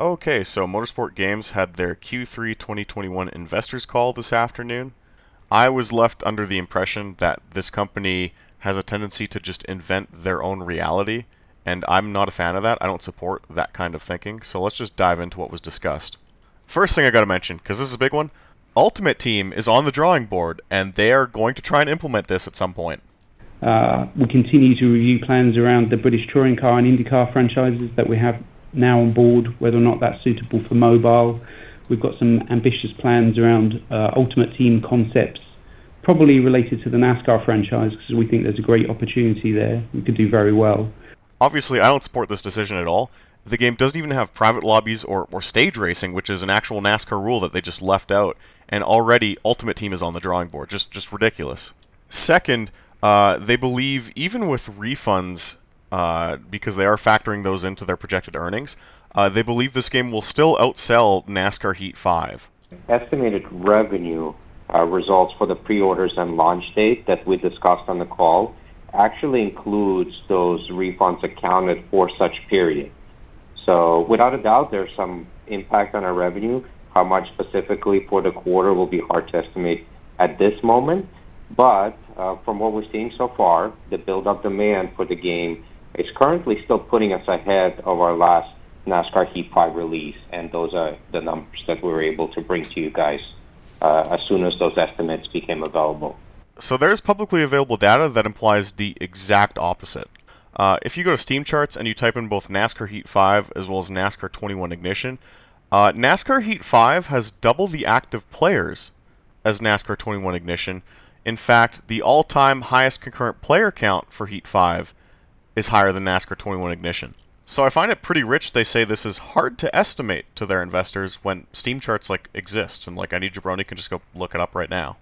Okay, so Motorsport Games had their Q3 2021 investors call this afternoon. I was left under the impression that this company has a tendency to just invent their own reality, and I'm not a fan of that. I don't support that kind of thinking, so let's just dive into what was discussed. First thing I gotta mention, because this is a big one, Ultimate Team is on the drawing board, and they are going to try and implement this at some point. We continue to review plans around the British Touring Car and IndyCar franchises that we have now on board, whether or not that's suitable for mobile. We've got some ambitious plans around Ultimate Team concepts, probably related to the NASCAR franchise, because we think there's a great opportunity there. We could do very well. Obviously, I don't support this decision at all. The game doesn't even have private lobbies or stage racing, which is an actual NASCAR rule that they just left out, and already Ultimate Team is on the drawing board. Just ridiculous. Second, they believe even with refunds, because they are factoring those into their projected earnings, they believe this game will still outsell NASCAR Heat 5. Estimated revenue results for the pre-orders and launch date that we discussed on the call actually includes those refunds accounted for such period. So without a doubt, there's some impact on our revenue. How much specifically for the quarter will be hard to estimate at this moment. But from what we're seeing so far, the build-up demand for the game is currently still putting us ahead of our last NASCAR Heat 5 release, and those are the numbers that we were able to bring to you guys as soon as those estimates became available. So there's publicly available data that implies the exact opposite. If you go to Steam charts and you type in both NASCAR Heat 5 as well as NASCAR 21 Ignition, NASCAR Heat 5 has double the active players as NASCAR 21 Ignition. In fact, the all-time highest concurrent player count for Heat 5 is higher than NASCAR 21 Ignition. So I find it pretty rich they say this is hard to estimate to their investors when Steam charts exists, and any jabroni can just go look it up right now.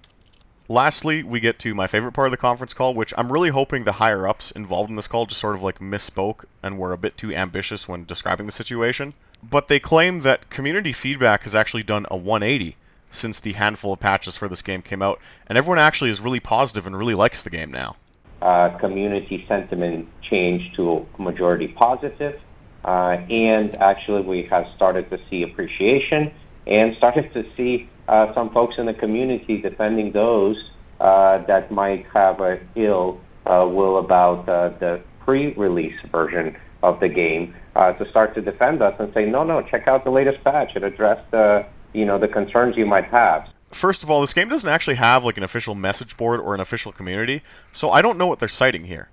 Lastly, we get to my favorite part of the conference call, which I'm really hoping the higher-ups involved in this call just sort of misspoke and were a bit too ambitious when describing the situation. But they claim that community feedback has actually done a 180 since the handful of patches for this game came out, and everyone actually is really positive and really likes the game now. Community sentiment changed to a majority positive, and actually we have started to see appreciation and started to see some folks in the community defending those that might have a ill will about the pre-release version of the game to start to defend us and say, no, check out the latest patch. It addressed the concerns you might have. First of all, this game doesn't actually have an official message board or an official community, so I don't know what they're citing here.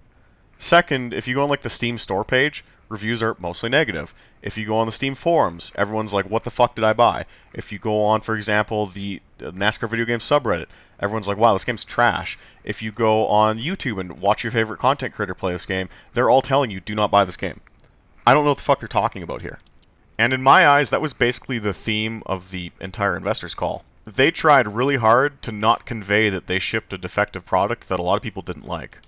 Second, if you go on the Steam store page, reviews are mostly negative. If you go on the Steam forums, everyone's like, what the fuck did I buy? If you go on, for example, the NASCAR video game subreddit, everyone's like, wow, this game's trash. If you go on YouTube and watch your favorite content creator play this game, they're all telling you, do not buy this game. I don't know what the fuck they're talking about here. And in my eyes, that was basically the theme of the entire investors call. They tried really hard to not convey that they shipped a defective product that a lot of people didn't like.